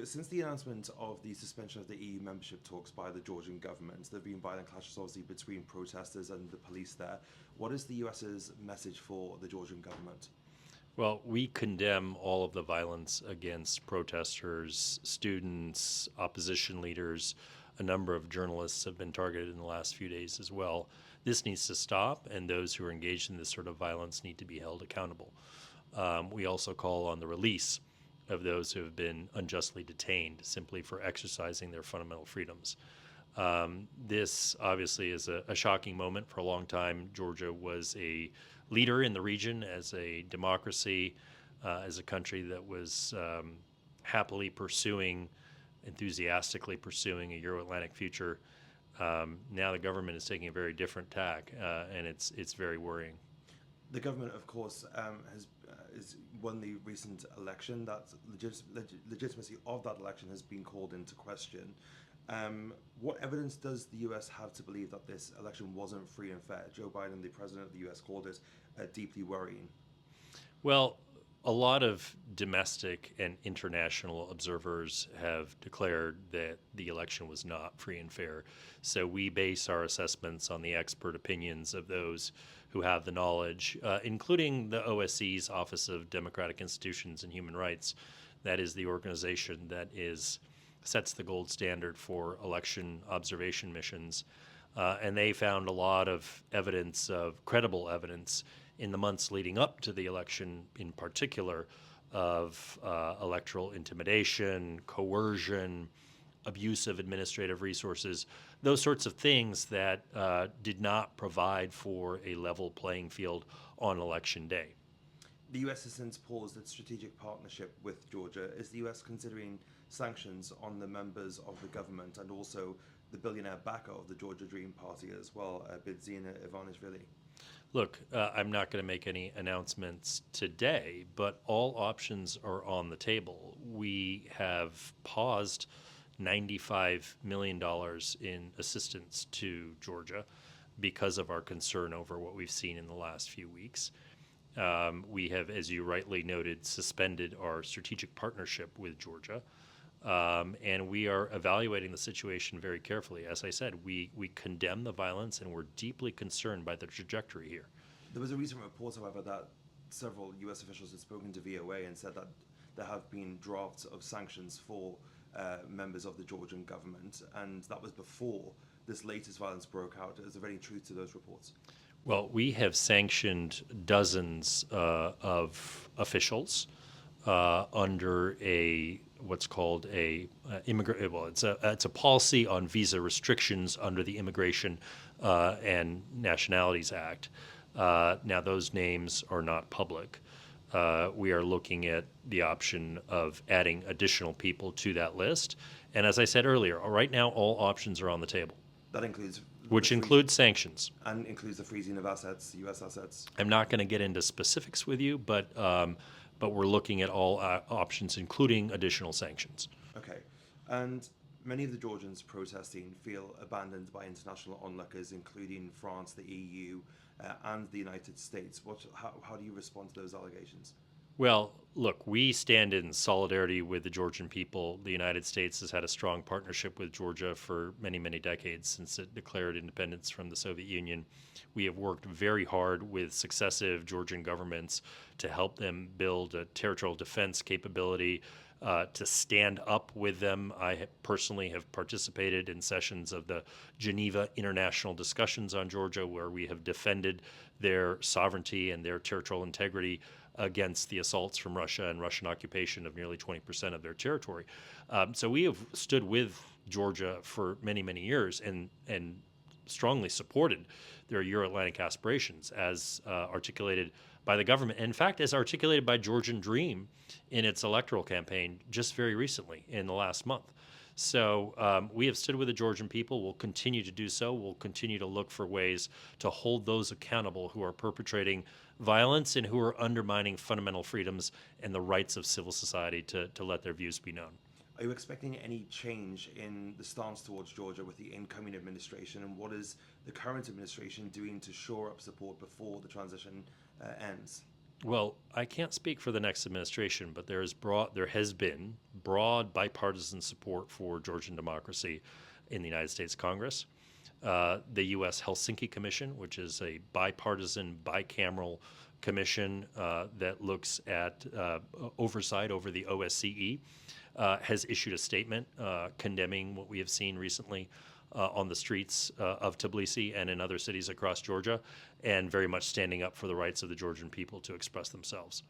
since the announcement of the suspension of the EU membership talks by the Georgian government, there have been violent clashes obviously between protesters and the police there. What is the US's message for the Georgian government? Well, we condemn all of the violence against protesters, students, opposition leaders. A number of journalists have been targeted in the last few days as well. This needs to stop, and those who are engaged in this sort of violence need to be held accountable. We also call on the release of those who have been unjustly detained simply for exercising their fundamental freedoms. This obviously is a shocking moment. For a long time, Georgia was a leader in the region as a democracy, as a country that was happily pursuing, enthusiastically pursuing a Euro-Atlantic future. Now the government is taking a very different tack, and it's very worrying. The government, of course, has won the recent election. That legitimacy of that election has been called into question. What evidence does the US have to believe that this election wasn't free and fair? Joe Biden, the president of the US, called it deeply worrying. Well, a lot of domestic and international observers have declared that the election was not free and fair. So we base our assessments on the expert opinions of those who have the knowledge, including the OSCE's Office of Democratic Institutions and Human Rights. That is the organization that sets the gold standard for election observation missions. And they found a lot of evidence, of credible evidence, in the months leading up to the election, in particular, of electoral intimidation, coercion, abuse of administrative resources, those sorts of things that did not provide for a level playing field on election day. The US has since paused its strategic partnership with Georgia. Is the US considering sanctions on the members of the government and also the billionaire backer of the Georgia Dream Party as well, Bidzina Ivanishvili? Look, I'm not going to make any announcements today, but all options are on the table. We have paused $95 million in assistance to Georgia because of our concern over what we've seen in the last few weeks. We have, as you rightly noted, suspended our strategic partnership with Georgia. And we are evaluating the situation very carefully. As I said, we condemn the violence, and we're deeply concerned by the trajectory here. There was a recent report, however, that several US officials had spoken to VOA and said that there have been drafts of sanctions for members of the Georgian government, and that was before this latest violence broke out. Is there any truth to those reports? Well, we have sanctioned dozens of officials under what's called it's a policy on visa restrictions under the Immigration and Nationalities Act. Now those names are not public. We are looking at the option of adding additional people to that list. And as I said earlier, right now all options are on the table. That includes which includes sanctions. And includes the freezing of assets, U.S. assets. I'm not going to get into specifics with you, but we're looking at all options, including additional sanctions. Okay. And many of the Georgians protesting feel abandoned by international onlookers, including France, the EU, and the United States. How do you respond to those allegations? Well, look, we stand in solidarity with the Georgian people. The United States has had a strong partnership with Georgia for many, many decades since it declared independence from the Soviet Union. We have worked very hard with successive Georgian governments to help them build a territorial defense capability, to stand up with them. I personally have participated in sessions of the Geneva International Discussions on Georgia, where we have defended their sovereignty and their territorial integrity against the assaults from Russia and Russian occupation of nearly 20% of their territory. So we have stood with Georgia for many, many years and strongly supported their Euro-Atlantic aspirations as articulated by the government. In fact, as articulated by Georgian Dream in its electoral campaign just very recently in the last month. So we have stood with the Georgian people. We'll continue to do so. We'll continue to look for ways to hold those accountable who are perpetrating violence and who are undermining fundamental freedoms and the rights of civil society to let their views be known. Are you expecting any change in the stance towards Georgia with the incoming administration, and what is the current administration doing to shore up support before the transition ends? Well, I can't speak for the next administration, but there has been broad bipartisan support for Georgian democracy in the United States Congress. The U.S. Helsinki Commission, which is a bipartisan, bicameral commission that looks at oversight over the OSCE, has issued a statement condemning what we have seen recently on the streets of Tbilisi and in other cities across Georgia, and very much standing up for the rights of the Georgian people to express themselves.